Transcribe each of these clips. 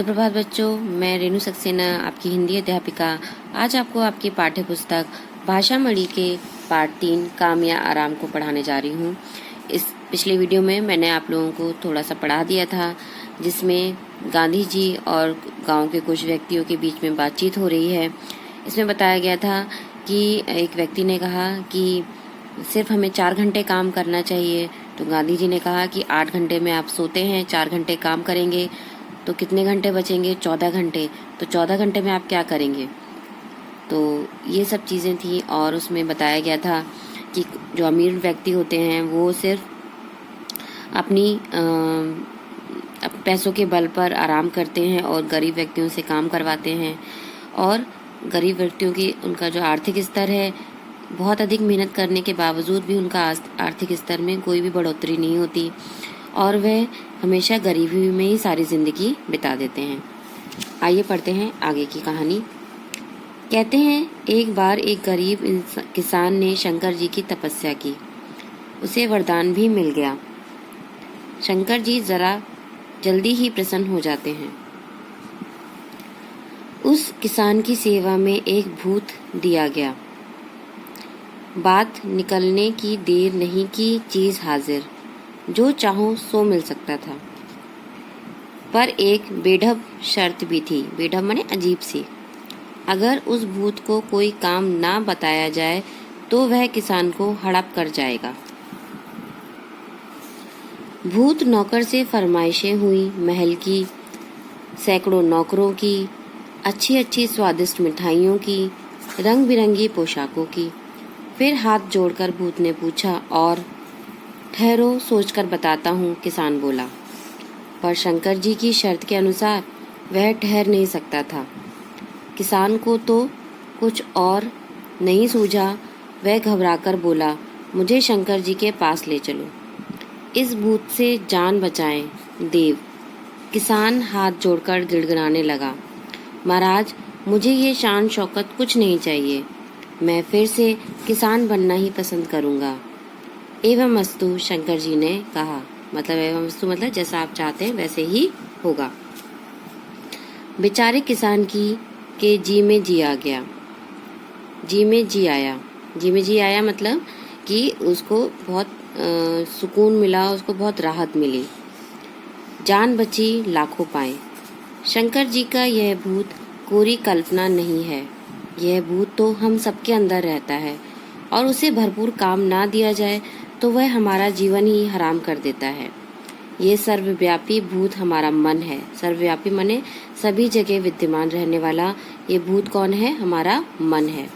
सुप्रभात बच्चों, मैं रेणु सक्सेना आपकी हिंदी अध्यापिका आज आपको आपकी पाठ्य पुस्तक भाषा मणि के पाठ 3 काम या आराम को पढ़ाने जा रही हूँ। इस पिछले वीडियो में मैंने आप लोगों को थोड़ा सा पढ़ा दिया था, जिसमें गांधी जी और गांव के कुछ व्यक्तियों के बीच में बातचीत हो रही है। इसमें बताया गया था कि एक व्यक्ति ने कहा कि सिर्फ हमें 4 घंटे काम करना चाहिए, तो गांधी जी ने कहा कि 8 घंटे में आप सोते हैं, 4 घंटे काम करेंगे तो कितने घंटे बचेंगे? 14 घंटे। तो 14 घंटे में आप क्या करेंगे? तो ये सब चीज़ें थी। और उसमें बताया गया था कि जो अमीर व्यक्ति होते हैं वो सिर्फ अपनी पैसों के बल पर आराम करते हैं और गरीब व्यक्तियों से काम करवाते हैं। और गरीब व्यक्तियों की उनका जो आर्थिक स्तर है, बहुत अधिक मेहनत करने के बावजूद भी उनका आर्थिक स्तर में कोई भी बढ़ोतरी नहीं होती और वह हमेशा गरीबी में ही सारी जिंदगी बिता देते हैं। आइए पढ़ते हैं आगे की कहानी। कहते हैं, एक बार एक गरीब किसान ने शंकर जी की तपस्या की। उसे वरदान भी मिल गया। शंकर जी जरा जल्दी ही प्रसन्न हो जाते हैं। उस किसान की सेवा में एक भूत दिया गया। बात निकलने की देर नहीं की चीज हाजिर, जो चाहो सो मिल सकता था। पर एक बेढब शर्त भी थी। बेढब माने अजीब सी। अगर उस भूत को कोई काम ना बताया जाए तो वह किसान को हड़प कर जाएगा। भूत नौकर से फरमाइशें हुई, महल की, सैकड़ों नौकरों की, अच्छी अच्छी स्वादिष्ट मिठाइयों की, रंग बिरंगी पोशाकों की। फिर हाथ जोड़कर भूत ने पूछा, और ठहरो, सोचकर बताता हूँ, किसान बोला। पर शंकर जी की शर्त के अनुसार वह ठहर नहीं सकता था। किसान को तो कुछ और नहीं सूझा। वह घबराकर बोला, मुझे शंकर जी के पास ले चलो, इस भूत से जान बचाएं देव। किसान हाथ जोड़कर गिड़गिड़ाने लगा, महाराज, मुझे ये शान शौकत कुछ नहीं चाहिए। मैं फिर से किसान बनना ही पसंद करूंगा। एवं अस्तु, शंकर जी ने कहा। मतलब एवं अस्तु मतलब जैसा आप चाहते हैं वैसे ही होगा। बेचारे किसान के जी में जी आ गया। जी में जी आया। जी में जी आया मतलब कि उसको बहुत सुकून मिला, उसको बहुत राहत मिली। जान बची, लाखों पाए। शंकर जी का यह भूत कोरी कल्पना नहीं है। यह भूत तो हम सबके अंदर रहता है और उसे भरपूर काम ना दिया जाए तो वह हमारा जीवन ही हराम कर देता है। ये सर्वव्यापी भूत हमारा मन है। सर्वव्यापी माने सभी जगह विद्यमान रहने वाला ये भूत कौन है? हमारा मन है,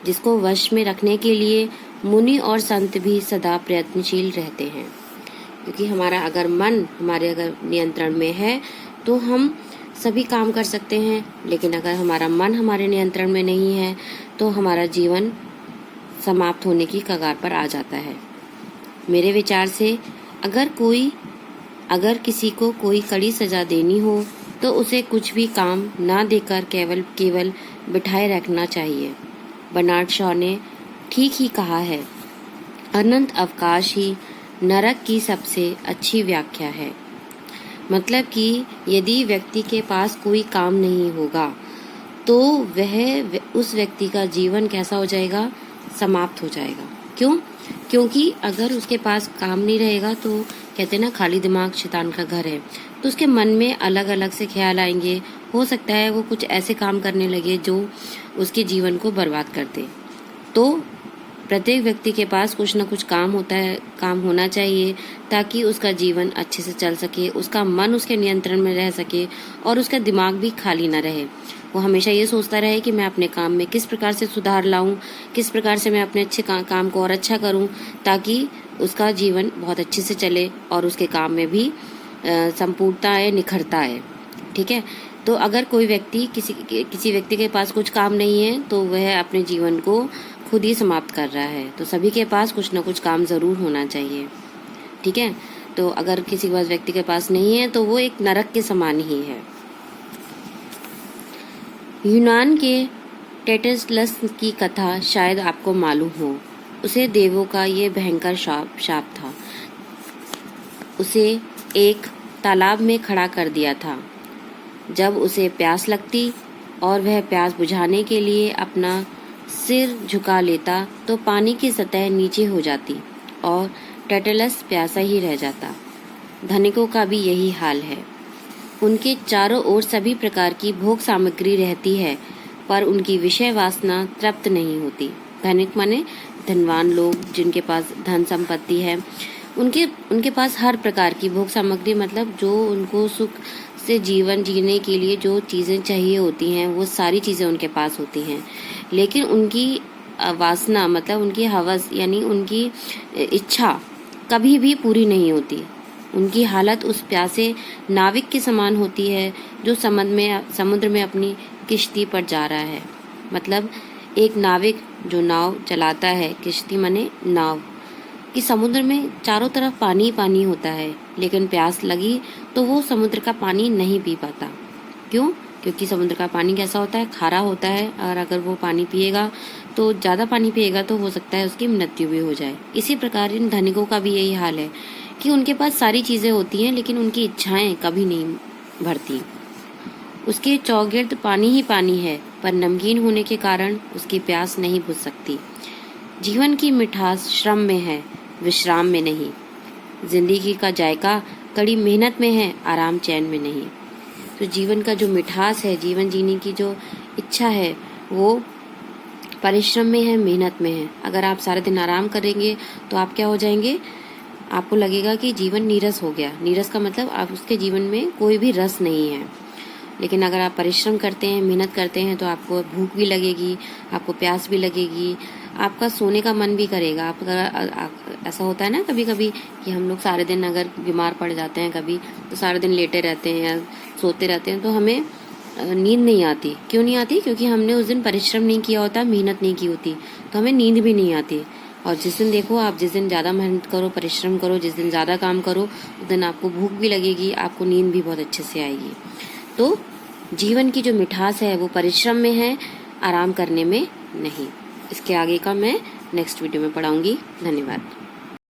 जिसको वश में रखने के लिए मुनि और संत भी सदा प्रयत्नशील रहते हैं। क्योंकि हमारा अगर मन हमारे नियंत्रण में है तो हम सभी काम कर सकते हैं, लेकिन अगर हमारा मन हमारे नियंत्रण में नहीं है तो हमारा जीवन समाप्त होने की कगार पर आ जाता है। मेरे विचार से अगर किसी को कोई कड़ी सजा देनी हो तो उसे कुछ भी काम ना देकर केवल बिठाए रखना चाहिए। बर्नार्ड शॉ ने ठीक ही कहा है, अनंत अवकाश ही नरक की सबसे अच्छी व्याख्या है। मतलब कि यदि व्यक्ति के पास कोई काम नहीं होगा तो वह उस व्यक्ति का जीवन कैसा हो जाएगा? समाप्त हो जाएगा। क्यों? क्योंकि अगर उसके पास काम नहीं रहेगा तो कहते हैं ना, खाली दिमाग शैतान का घर है। तो उसके मन में अलग अलग से ख्याल आएंगे। हो सकता है वो कुछ ऐसे काम करने लगे जो उसके जीवन को बर्बाद कर दे। तो प्रत्येक व्यक्ति के पास कुछ न कुछ काम होना चाहिए ताकि उसका जीवन अच्छे से चल सके, उसका मन उसके नियंत्रण में रह सके और उसका दिमाग भी खाली न रहे। वो हमेशा ये सोचता रहे कि मैं अपने काम में किस प्रकार से सुधार लाऊं, किस प्रकार से मैं अपने अच्छे काम को और अच्छा करूं, ताकि उसका जीवन बहुत अच्छे से चले और उसके काम में भी संपूर्णता आए, निखरता आए। ठीक है। तो अगर कोई व्यक्ति किसी व्यक्ति के पास कुछ काम नहीं है तो वह अपने जीवन को खुद ही समाप्त कर रहा है। तो सभी के पास कुछ न कुछ काम जरूर होना चाहिए। ठीक है। तो अगर किसी व्यक्ति के पास नहीं है तो वो एक नरक के समान ही है। यूनान के टेटेस्लस की कथा शायद आपको मालूम हो। उसे देवों का ये भयंकर शाप था। उसे एक तालाब में खड़ा कर दिया था। जब उसे प्यास लगती और वह प्यास बुझाने के लिए अपना सिर झुका लेता तो पानी की सतह नीचे हो जाती और टैटलस प्यासा ही रह जाता। धनिकों का भी यही हाल है। उनके चारों ओर सभी प्रकार की भोग सामग्री रहती है, पर उनकी विषय वासना तृप्त नहीं होती। धनिक माने धनवान लोग, जिनके पास धन संपत्ति है, उनके पास हर प्रकार की भोग सामग्री, मतलब जो उनको सुख से जीवन जीने के लिए जो चीज़ें चाहिए होती हैं वो सारी चीज़ें उनके पास होती हैं, लेकिन उनकी वासना मतलब उनकी हवस यानी उनकी इच्छा कभी भी पूरी नहीं होती। उनकी हालत उस प्यासे नाविक के समान होती है जो समुद्र में अपनी किश्ती पर जा रहा है। मतलब एक नाविक जो नाव चलाता है, किश्ती माने नाव, कि समुद्र में चारों तरफ पानी ही पानी होता है, लेकिन प्यास लगी तो वो समुद्र का पानी नहीं पी पाता। क्यों? क्योंकि समुद्र का पानी कैसा होता है, खारा होता है, और अगर वो पानी पिएगा तो ज़्यादा पानी पिएगा तो हो सकता है उसकी मृत्यु भी हो जाए। इसी प्रकार इन धनिकों का भी यही हाल है कि उनके पास सारी चीज़ें होती हैं, लेकिन उनकी इच्छाएं कभी नहीं भरती। उसके चौगिर्द पानी ही पानी है, पर नमकीन होने के कारण उसकी प्यास नहीं बुझ सकती। जीवन की मिठास श्रम में है, विश्राम में नहीं। जिंदगी का जायका कड़ी मेहनत में है, आराम चैन में नहीं। तो जीवन का जो मिठास है, जीवन जीने की जो इच्छा है, वो परिश्रम में है, मेहनत में है। अगर आप सारे दिन आराम करेंगे तो आप क्या हो जाएंगे, आपको लगेगा कि जीवन नीरस हो गया। नीरस का मतलब आप उसके जीवन में कोई भी रस नहीं है। लेकिन अगर आप परिश्रम करते हैं, मेहनत करते हैं, तो आपको भूख भी लगेगी, आपको प्यास भी लगेगी, आपका सोने का मन भी करेगा। ऐसा होता है ना कभी कभी कि हम लोग सारे दिन अगर बीमार पड़ जाते हैं कभी, तो सारे दिन लेटे रहते हैं या सोते रहते हैं तो हमें नींद नहीं आती। क्यों नहीं आती? क्योंकि हमने उस दिन परिश्रम नहीं किया होता, मेहनत नहीं की होती, तो हमें नींद भी नहीं आती। और जिस दिन देखो आप, जिस दिन ज़्यादा मेहनत करो, परिश्रम करो, जिस दिन ज़्यादा काम करो, उस दिन आपको भूख भी लगेगी, आपको नींद भी बहुत अच्छे से आएगी। तो जीवन की जो मिठास है वो परिश्रम में है, आराम करने में नहीं। इसके आगे का मैं नेक्स्ट वीडियो में पढ़ाऊंगी। धन्यवाद।